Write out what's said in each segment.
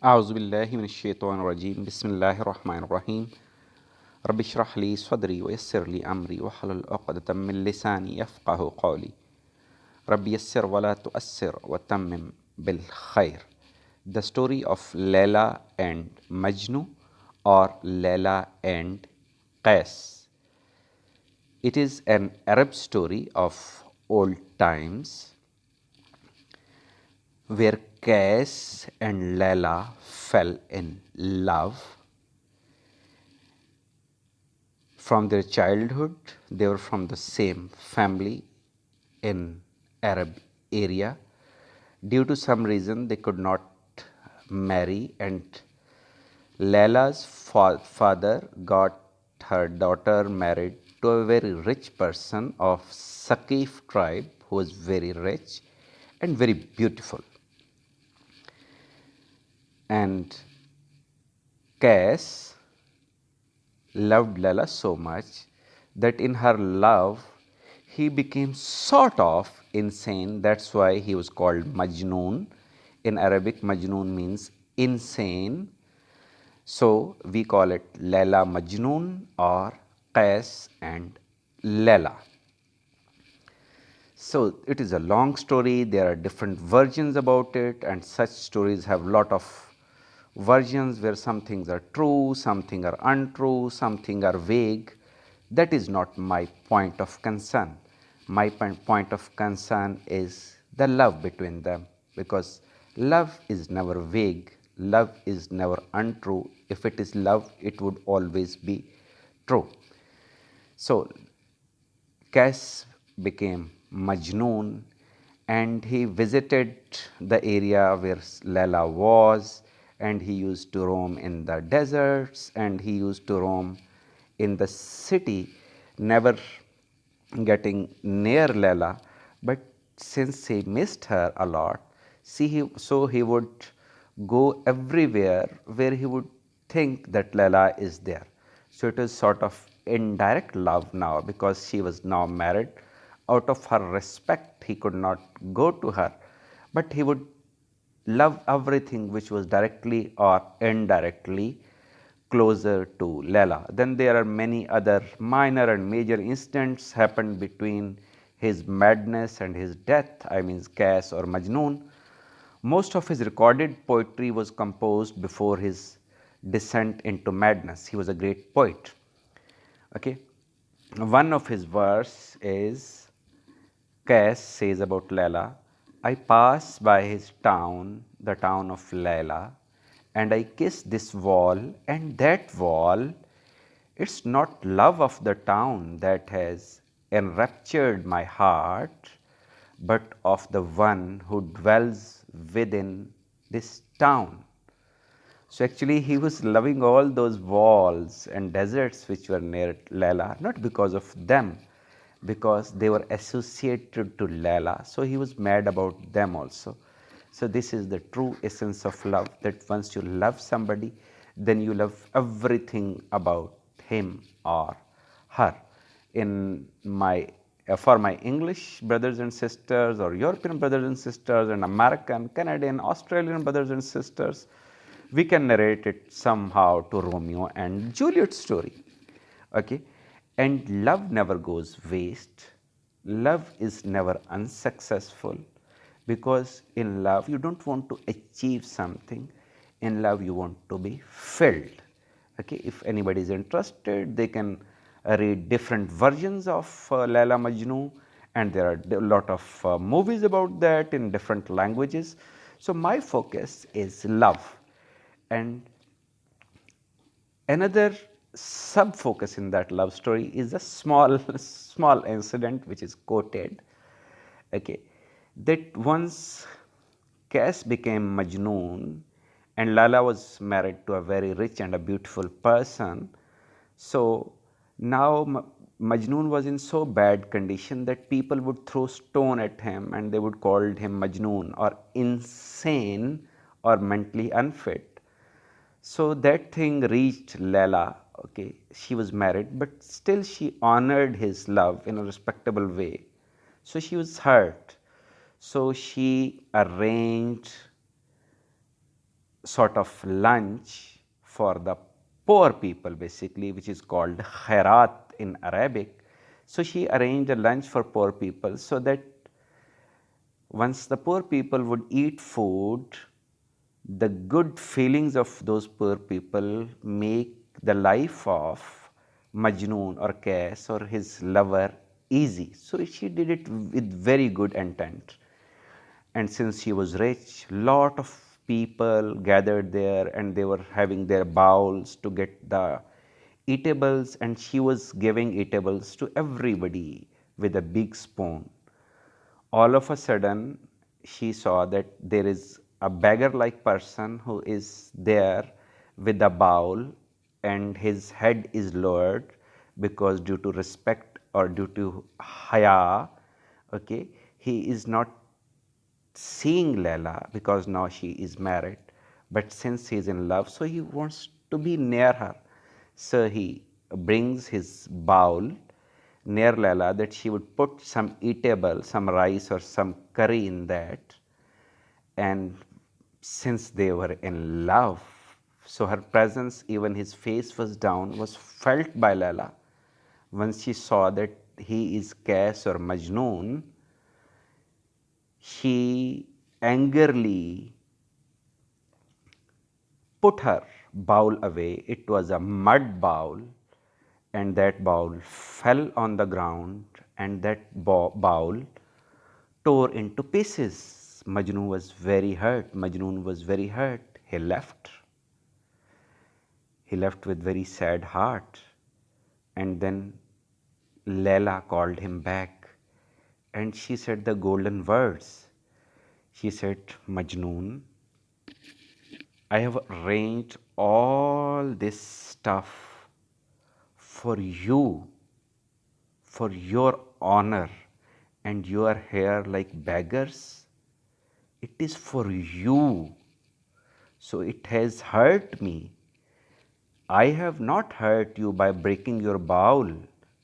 أعوذ بالله من الشيطان الرجيم بسم الله الرحمن الرحيم رب اشرح لي صدري ويسر لي أمري واحلل عقدة من لساني يفقه قولي رب يسر ولا تؤسر وتمم بالخير. The story of Layla and Majnu, or Layla and Qais. It is an Arab story of old times where Qais and Layla fell in love. From their childhood, they were from the same family in Arab area. Due to some reason, they could not marry, and Layla's father got her daughter married to a very rich person of Saqif tribe, who was very rich and very beautiful. And Qais loved Layla so much that in her love he became sort of insane. That's why he was called Majnun. In Arabic, Majnun means insane. So we call it Layla Majnun or Qais and Layla. So it is a long story. There are different versions about it, and such stories have lot of versions where some things are true, some things are untrue, some things are vague. That is not my point of concern. My point of concern is the love between them, because love is never vague, love is never untrue. If it is love, it would always be true. So Qais became Majnun, and he visited the area where Layla was, and he used to roam in the deserts, and he used to roam in the city, never getting near Layla. But since he missed her a lot, so he would go everywhere where he would think that Layla is there. So it is sort of indirect love now, because she was now married. Out of her respect, he could not go to her, but he would love everything which was directly or indirectly closer to Layla. Then there are many other minor and major incidents happened between his madness and his death, I mean Qais or Majnun. Most of his recorded poetry was composed before his descent into madness. He was a great poet. Okay. One of his verse is, Qais says about Layla, I pass by his town, the town of Layla, and I kiss this wall and that wall. It's not love of the town that has enraptured my heart, but of the one who dwells within this town. So actually he was loving all those walls and deserts which were near Layla, not because of them, because they were associated to Layla. So he was mad about them also. So this is the true essence of love, that once you love somebody, then you love everything about him or her. In my For my English brothers and sisters, or European brothers and sisters, and American, Canadian, Australian brothers and sisters, we can narrate it somehow to Romeo and Juliet story. Okay, and love never goes waste. Love is never unsuccessful, because in love you don't want to achieve something. In love you want to be filled. Okay, if anybody is interested, they can read different versions of Layla Majnu, and there are a lot of movies about that in different languages. So my focus is love. And another sub focus in that love story is a small incident which is quoted. Okay, that once Qais became Majnun and Layla was married to a very rich and a beautiful person. So now Majnun was in so bad condition that people would throw stone at him, and they would call him Majnun, or insane, or mentally unfit. So that thing reached Layla. Okay, she was married, but still she honored his love in a respectable way. So she was hurt. So she arranged sort of lunch for the poor people basically, which is called khairat in Arabic. So she arranged a lunch for poor people so that once the poor people would eat food, the good feelings of those poor people make the life of Majnun or Qais or his lover easy. So she did it with very good intent. And since she was rich, lot of people gathered there and they were having their bowls to get the eatables, and she was giving eatables to everybody with a big spoon. All of a sudden, she saw that there is a beggar like person who is there with a bowl, and his head is lowered because due to respect or due to haya, okay, he is not seeing Layla because now she is married, but since he is in love, so he wants to be near her. So he brings his bowl near Layla that she would put some eatable, some rice or some curry in that. And since they were in love, so her presence, even his face was down, was felt by Layla. Once she saw that he is Qais or Majnun, she angrily put her bowl away. It was a mud bowl, and that bowl fell on the ground, and that bowl tore into pieces. Majnun was very hurt. Majnun was very hurt. He left. He left with very sad heart. And then Layla called him back, and she said the golden words. She said, Majnun, I have arranged all this stuff for you, for your honor, and you are here like beggars. It is for you. So it has hurt me. I have not hurt you by breaking your bowl.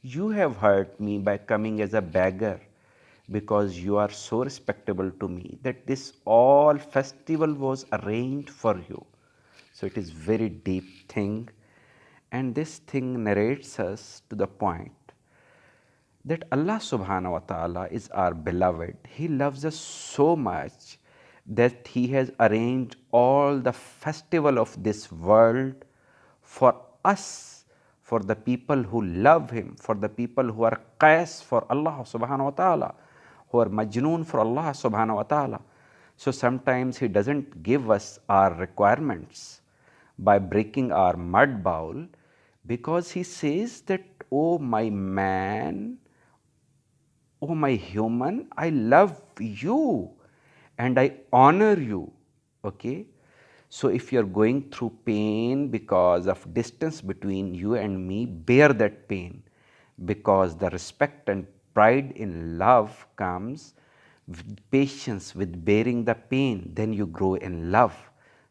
You have hurt me by coming as a beggar, because you are so respectable to me that this all festival was arranged for you. So it is very deep thing, and this thing narrates us to the point that Allah subhanahu wa ta'ala is our beloved. He loves us so much that He has arranged all the festival of this world for us, for the people who love Him, for the people who are Qais for Allah subhanahu wa ta'ala, who are Majnun for Allah subhanahu wa ta'ala. So sometimes He doesn't give us our requirements by breaking our mud bowl, because He says that, oh my man, oh my human, I love you and I honor you. Okay? So if you are going through pain because of distance between you and me, bear that pain, because the respect and pride in love comes with patience, with bearing the pain. Then you grow in love.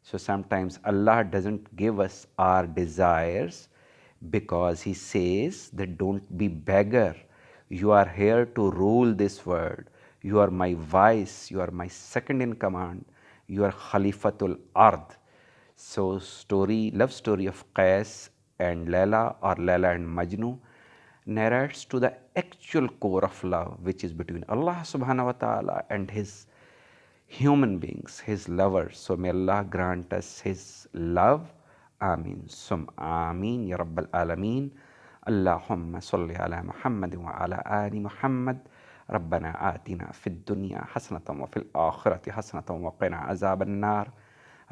So sometimes Allah doesn't give us our desires because He says that don't be beggar. You are here to rule this world. You are my vice. You are my second in command. You are Khalifatul Ard. So love story of Qais and Layla, or Layla and Majnu, narrates to the actual core of love, which is between Allah subhanahu wa ta'ala and His human beings, His lovers. So may Allah grant us His love. Ameen. Sum Ameen. Ya Rabbal Alameen. Allahumma salli ala Muhammad wa ala ali Muhammad. ربنا آتنا في الدنيا حسنة وفي الآخرة حسنة وقنا عذاب النار.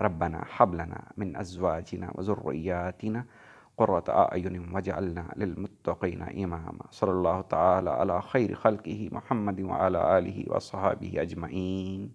ربنا هب لنا من أزواجنا وذرياتنا قرة أعين واجعلنا للمتقين إماما. صلى الله تعالى على خير خلقه محمد وعلى آله وصحبه أجمعين.